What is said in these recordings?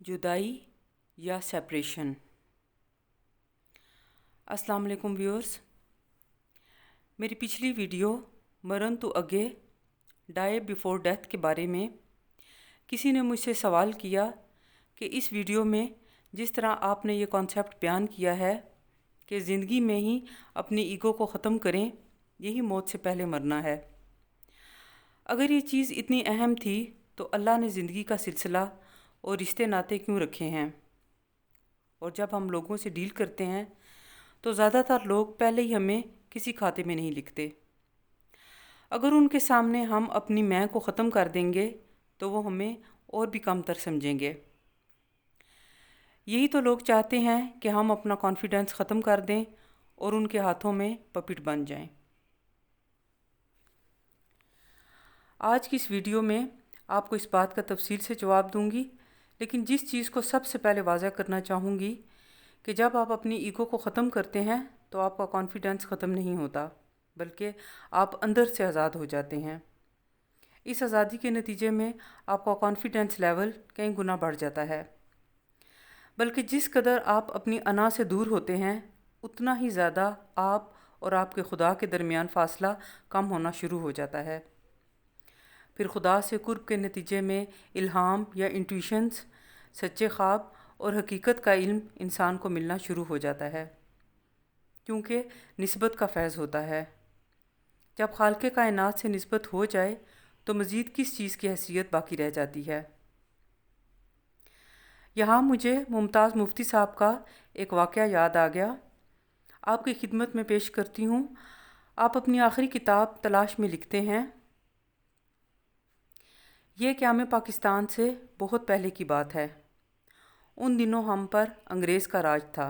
जुदाई या सेपरेशन। अस्सलाम वालेकुम व्यूअर्स, मेरी पिछली वीडियो मरण तो अगे डाई बिफोर डेथ के बारे में किसी ने मुझसे सवाल किया कि इस वीडियो में जिस तरह आपने ये कॉन्सेप्ट बयान किया है कि ज़िंदगी में ही अपनी ईगो को ख़त्म करें, यही मौत से पहले मरना है। अगर ये चीज़ इतनी अहम थी तो अल्लाह ने ज़िंदगी का सिलसिला और रिश्ते नाते क्यों रखे हैं? और जब हम लोगों से डील करते हैं तो ज़्यादातर लोग पहले ही हमें किसी खाते में नहीं लिखते। अगर उनके सामने हम अपनी मैं को ख़त्म कर देंगे तो वो हमें और भी कमतर समझेंगे। यही तो लोग चाहते हैं कि हम अपना कॉन्फिडेंस ख़त्म कर दें और उनके हाथों में पपेट बन जाएं। आज की इस वीडियो में आपको इस बात का तफसील से जवाब दूंगी, लेकिन जिस चीज़ को सबसे पहले वाज़ा करना चाहूँगी कि जब आप अपनी ईगो को ख़त्म करते हैं तो आपका कॉन्फिडेंस ख़त्म नहीं होता, बल्कि आप अंदर से आज़ाद हो जाते हैं। इस आज़ादी के नतीजे में आपका कॉन्फिडेंस लेवल कई गुना बढ़ जाता है। बल्कि जिस कदर आप अपनी अना से दूर होते हैं, उतना ही ज़्यादा आप और आपके खुदा के दरमियान फ़ासला कम होना शुरू हो जाता है। फिर खुदा से कुर्ब के नतीजे में इल्हाम या इंट्यूशंस, सच्चे ख्वाब और हकीकत का इल्म इंसान को मिलना शुरू हो जाता है, क्योंकि निस्बत का फैज़ होता है। जब खालिक़े कायनात से निस्बत हो जाए तो मज़ीद किस चीज़ की हैसियत बाकी रह जाती है। यहाँ मुझे मुमताज़ मुफ्ती साहब का एक वाक़या याद आ गया, आपकी खिदमत में पेश करती हूँ। आप अपनी आखिरी किताब तलाश में लिखते हैं, ये क़याम पाकिस्तान से बहुत पहले की बात है। उन दिनों हम पर अंग्रेज़ का राज था।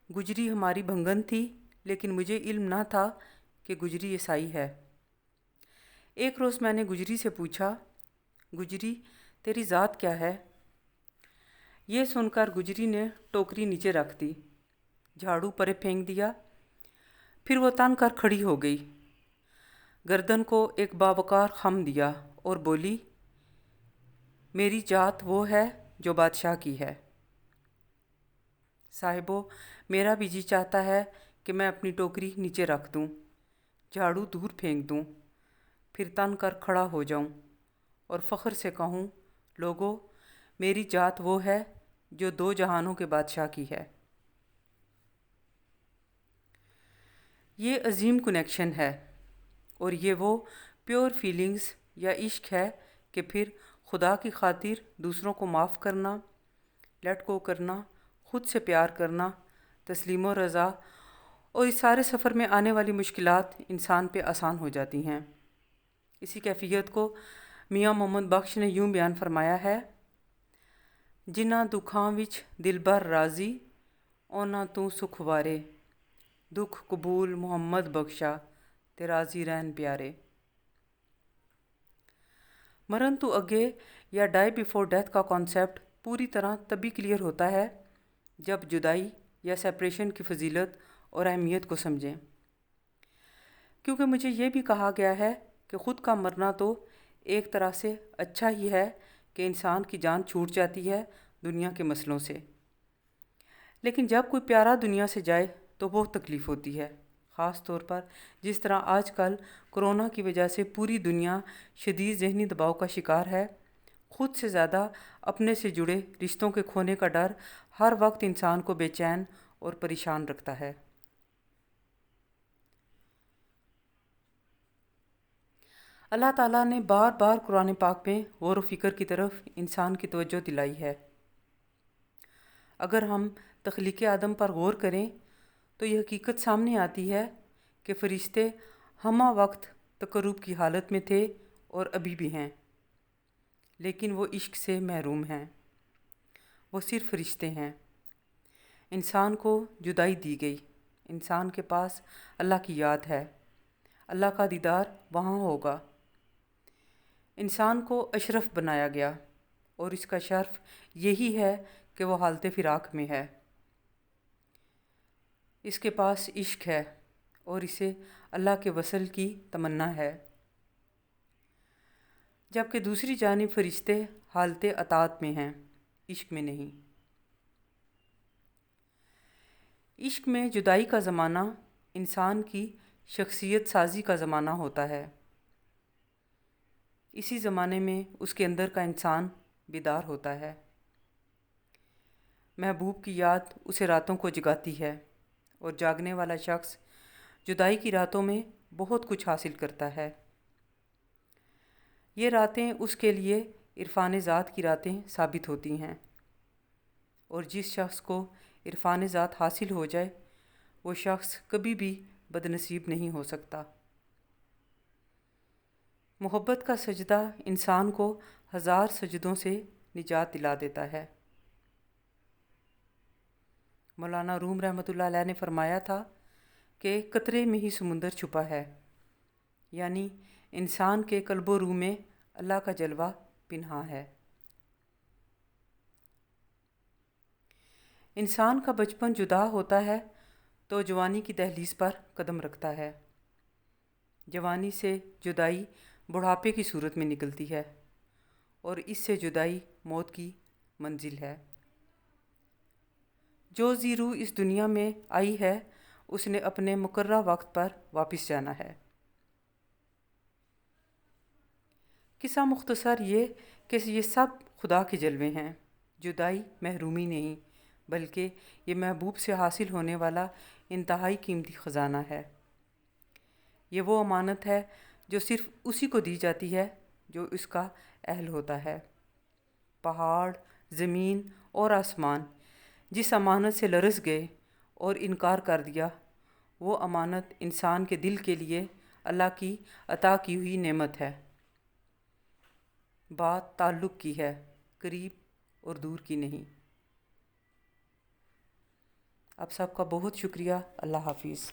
गुजरी हमारी भंगन थी, लेकिन मुझे इल्म ना था कि गुजरी ईसाई है। एक रोज़ मैंने गुजरी से पूछा, गुजरी तेरी ज़ात क्या है? ये सुनकर गुजरी ने टोकरी नीचे रख दी, झाड़ू परे फेंक दिया। फिर वो तन कर खड़ी हो गई, गर्दन को एक बावकार खम दिया और बोली, मेरी जात वो है जो बादशाह की है। साहिबो, मेरा भी जी चाहता है कि मैं अपनी टोकरी नीचे रख दूं, झाड़ू दूर फेंक दूं, फिर तन कर खड़ा हो जाऊं और फ़ख्र से कहूं, लोगों, मेरी जात वो है जो दो जहानों के बादशाह की है। ये अजीम कनेक्शन है और ये वो प्योर फीलिंग्स या इश्क है कि फिर खुदा की खातिर दूसरों को माफ़ करना, लेट गो करना, ख़ुद से प्यार करना, तस्लीम और रज़ा, और इस सारे सफ़र में आने वाली मुश्किलात इंसान पे आसान हो जाती हैं। इसी कैफियत को मियाँ मोहम्मद बख्श ने यूँ बयान फरमाया है, जिन्हां दुखां विच दिल भर राज़ी, ओना तू सुख वारे, दुख कबूल मोहम्मद बख्शा, ते राज़ी रहन प्यारे। मरण तो अगे या डाई बिफोर डेथ का कॉन्सेप्ट पूरी तरह तभी क्लियर होता है जब जुदाई या सेपरेशन की फजीलत और अहमियत को समझें। क्योंकि मुझे ये भी कहा गया है कि ख़ुद का मरना तो एक तरह से अच्छा ही है कि इंसान की जान छूट जाती है दुनिया के मसलों से, लेकिन जब कोई प्यारा दुनिया से जाए तो बहुत तकलीफ़ होती है। ख़ास तौर पर जिस तरह आजकल कोरोना की वजह से पूरी दुनिया शदीद ज़हनी दबाव का शिकार है, ख़ुद से ज़्यादा अपने से जुड़े रिश्तों के खोने का डर हर वक्त इंसान को बेचैन और परेशान रखता है। अल्लाह ताला ने बार बार कुरान पाक में गौर व फ़िक्र की तरफ इंसान की तवज्जो दिलाई है। अगर हम तख्लीक़ आदम पर गौर करें तो ये हकीकत सामने आती है कि फ़रिश्ते हमा वक्त तकर्रुब की हालत में थे और अभी भी हैं, लेकिन वो इश्क से महरूम हैं। वो सिर्फ फ़रिश्ते हैं। इंसान को जुदाई दी गई, इंसान के पास अल्लाह की याद है, अल्लाह का दीदार वहाँ होगा। इंसान को अशरफ बनाया गया और इसका शर्फ यही है कि वो हालत फ़िराक में है। इसके पास इश्क है और इसे अल्लाह के वसल की तमन्ना है, जबकि दूसरी जानिब फ़रिश्ते हालत अतात में हैं। عشق میں نہیں۔ عشق میں جدائی کا زمانہ انسان کی شخصیت سازی کا زمانہ ہوتا ہے۔ اسی زمانے میں اس کے اندر کا انسان بیدار ہوتا ہے۔ محبوب کی یاد اسے راتوں کو جگاتی ہے اور جاگنے والا شخص جدائی کی راتوں میں بہت کچھ حاصل کرتا ہے۔ یہ راتیں اس کے لیے عرفان ذات کی راتیں ثابت ہوتی ہیں، اور جس شخص کو عرفان ذات حاصل ہو جائے وہ شخص کبھی بھی بدنصیب نہیں ہو سکتا۔ محبت کا سجدہ انسان کو ہزار سجدوں سے نجات دلا دیتا ہے۔ مولانا روم رحمۃ اللہ علیہ نے فرمایا تھا کہ قطرے میں ہی سمندر چھپا ہے، یعنی انسان کے قلب و روح میں اللہ کا جلوہ پنہاں ہے۔ انسان کا بچپن جدا ہوتا ہے تو جوانی کی دہلیز پر قدم رکھتا ہے۔ جوانی سے جدائی بڑھاپے کی صورت میں نکلتی ہے، اور اس سے جدائی موت کی منزل ہے۔ جو ذی روح اس دنیا میں آئی ہے اس نے اپنے مقررہ وقت پر واپس جانا ہے۔ قصہ مختصر یہ کہ یہ سب خدا کے جلوے ہیں۔ جدائی محرومی نہیں، بلکہ یہ محبوب سے حاصل ہونے والا انتہائی قیمتی خزانہ ہے۔ یہ وہ امانت ہے جو صرف اسی کو دی جاتی ہے جو اس کا اہل ہوتا ہے۔ پہاڑ، زمین اور آسمان جس امانت سے لرز گئے اور انکار کر دیا، وہ امانت انسان کے دل کے لیے اللہ کی عطا کی ہوئی نعمت ہے۔ بات تعلق کی ہے، قریب اور دور کی نہیں۔ آپ سب کا بہت شکریہ۔ اللہ حافظ۔